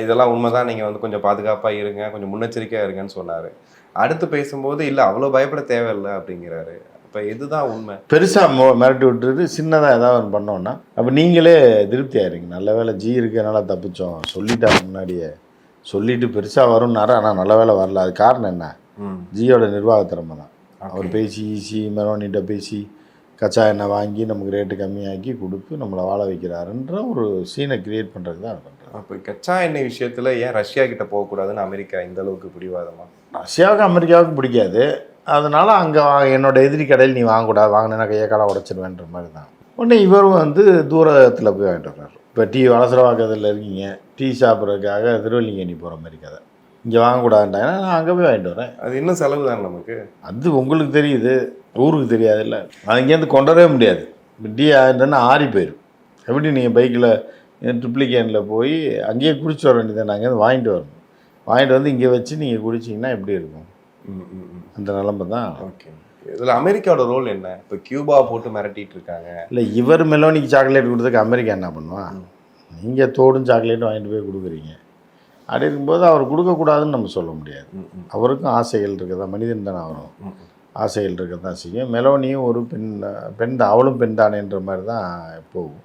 இதெல்லாம் உண்மைதான், நீங்கள் வந்து கொஞ்சம் பாதுகாப்பாக இருங்க, கொஞ்சம் முன்னெச்சரிக்கையாக இருங்கன்னு சொன்னார். அடுத்து பேசும்போது இல்லை அவ்வளோ பயப்பட தேவையில்லை அப்படிங்கிறாரு. இப்போ இதுதான் உண்மை. பெருசாக மிரட்டி விட்டுட்டு சின்னதாக ஏதாவது ஒன்று பண்ணோன்னா அப்போ நீங்களே திருப்தி ஆயிருங்க. நல்ல வேலை ஜி இருக்கிறனால தப்பிச்சோம், சொல்லிட்டா முன்னாடியே சொல்லிட்டு பெருசாக வரும்னாரு. ஆனால் நல்ல வேலை வரல. அது காரணம் என்ன? ஜியோட நிர்வாகத்திறமை தான். அவர் பேசி ஈசி மெரோனிட்ட பேசி கச்சா எண்ணெய் வாங்கி நமக்கு ரேட்டு கம்மியாக்கி கொடுத்து நம்மளை வாழ வைக்கிறாருன்ற ஒரு சீனை கிரியேட் பண்ணுறது தான் பண்ணுறாரு. அப்போ கச்சா எண்ணெய் விஷயத்தில் ஏன் ரஷ்யா கிட்ட போகக்கூடாதுன்னு அமெரிக்கா இந்த அளவுக்கு பிடிவாதமா? ரஷ்யாவுக்கு அமெரிக்காவுக்கு பிடிக்காது. அதனால் அங்கே என்னோட எதிரி கடையில் நீ வாங்கக்கூடாது, வாங்கினா கையை காலை உடச்சிடுவேன்ற மாதிரி தான். உடனே இவரும் வந்து தூரத்தில் போய் வாங்கிட்டு வர்றாரு. இப்போ டீ வலசரவாக்கத்தில் இருக்கீங்க, டீ சாப்பிட்றதுக்காக திருவல்லிங்கேணி போகிற மாதிரி கதை. இங்கே வாங்கக்கூடாதுன்ட்டாங்கன்னா நான் அங்கே போய் வாங்கிட்டு வரேன். அது இன்னும் செலவு தான் நமக்கு. அது உங்களுக்கு தெரியுது, ஊருக்கு தெரியாது இல்லை. அங்கேருந்து கொண்டு வரவே முடியாது. இப்போ டீ ஆகிட்டோன்னா ஆறி போயிடும். எப்படி நீங்கள் பைக்கில் ட்ரிப்ளிகேனில் போய் அங்கேயே குடிச்சு வர வேண்டியது, அங்கேருந்து வாங்கிட்டு வரணும். வாங்கிட்டு வந்து இங்கே வச்சு நீங்கள் குடிச்சிங்கன்னா எப்படி இருக்கும்? அந்த நிலமை தான். ஓகே, இதில் அமெரிக்காவோட ரோல் என்ன? இப்போ கியூபா போட்டு மிரட்டிட்டு இருக்காங்க. இல்லை, இவர் மெலோனிக்கு சாக்லேட் கொடுத்ததுக்கு அமெரிக்கா என்ன பண்ணுவான்? நீங்கள் தோடும் சாக்லேட்டும் வாங்கிட்டு போய் கொடுக்குறீங்க. அப்படி இருக்கும்போது அவர் கொடுக்கக்கூடாதுன்னு நம்ம சொல்ல முடியாது. அவருக்கும் ஆசைகள் இருக்குது தான், மனிதன் தானே அவரும். ஆசைகள் இருக்க தான் செய்யும். மெலோனியும் ஒரு பெண் தான், அவளும் பெண் தானேன்ற மாதிரி தான் போகும்.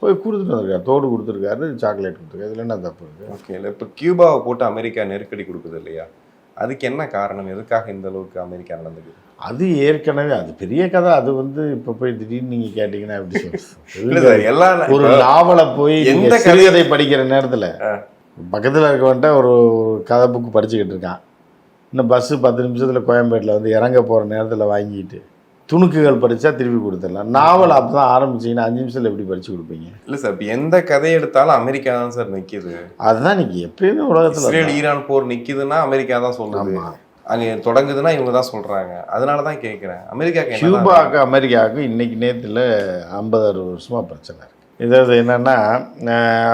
போய் கொடுத்துட்டு வந்திருக்காரு, தோடு கொடுத்துருக்காரு, சாக்லேட் கொடுத்துருக்காரு. இதில் என்ன தப்பு இருக்குது? ஓகே, இல்லை இப்போ கியூபாவை போட்டு அமெரிக்கா நெருக்கடி கொடுக்குது இல்லையா? அதுக்கு என்ன காரணம்? எதுக்காக இந்த அளவுக்கு அமெரிக்கா நடந்துக்குது? அது ஏற்கனவே அது பெரிய கதை. அது வந்து இப்போ போய் திடீர்னு நீங்கள் கேட்டிங்கன்னா எப்படி சொல்லுங்கள்? ஒரு நாவலை போய் எந்த கதை படிக்கிற நேரத்தில் பக்கத்தில் இருக்கவன்ட்ட ஒரு கதை புக்கு படிச்சுக்கிட்டு இருக்கான். இன்னும் பஸ்ஸு 10 நிமிஷத்தில் கோயம்பேட்டில் வந்து இறங்க போகிற நேரத்தில் வாங்கிட்டு துணுக்குகள் படித்தா திருப்பி கொடுத்துடலாம். நாவல் அப்போ தான் ஆரம்பிச்சிங்கன்னா 5 நிமிஷத்தில் எப்படி படித்து கொடுப்பீங்க? இல்லை சார், இப்போ எந்த கதையை எடுத்தாலும் அமெரிக்கா தான் சார் நிற்கிது. அதுதான் நிற்கி எப்பயுமே உலகத்தில். இஸ்ரேல் ஈரான் போர் நிற்கிதுன்னா அமெரிக்கா தான் சொல்லுது, அங்கே தொடங்குதுன்னா இவங்க தான் சொல்கிறாங்க. அதனால தான் கேட்குறேன், அமெரிக்காவுக்கு கியூபாவுக்கு அமெரிக்காவுக்கு இன்றைக்கி நேரத்தில் 50-60 வருஷமாக பிரச்சனை இருக்குது. இதாவது என்னென்னா,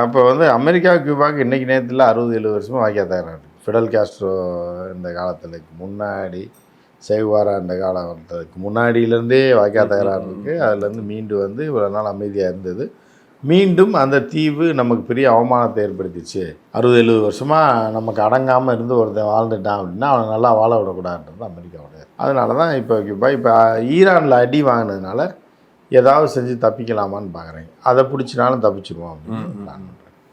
அப்போ வந்து அமெரிக்கா கியூபாவுக்கு இன்றைக்கி நேரத்தில் 60-70 வருஷமாக வாக்கியா தகராறு. ஃபிடல் காஸ்ட்ரோ இந்த காலத்தில் முன்னாடி, சேகுவாரா இந்த காலத்துக்கு முன்னாடியிலேருந்தே வாக்கியா தகராறு இருக்குது. அதுலேருந்து மீண்டு வந்து இவ்வளோ நாள் அமைதியாக இருந்தது. மீண்டும் அந்த தீவு நமக்கு பெரிய அவமானத்தை ஏற்படுத்திச்சு. 60-70 வருஷமாக நமக்கு அடங்காமல் இருந்து ஒருத்தன் வாழ்ந்துட்டான் அப்படின்னா அவனை நல்லா வாழ விடக்கூடாதுன்றது அமெரிக்காவுடைய. அதனால தான் இப்போ ஈரானில் அடி வாங்கினதுனால ஏதாவது செஞ்சு தப்பிக்கலாமான்னு பார்க்குறேங்க. அதை பிடிச்சினாலும் தப்பிச்சிருவோம் அப்படின்னு.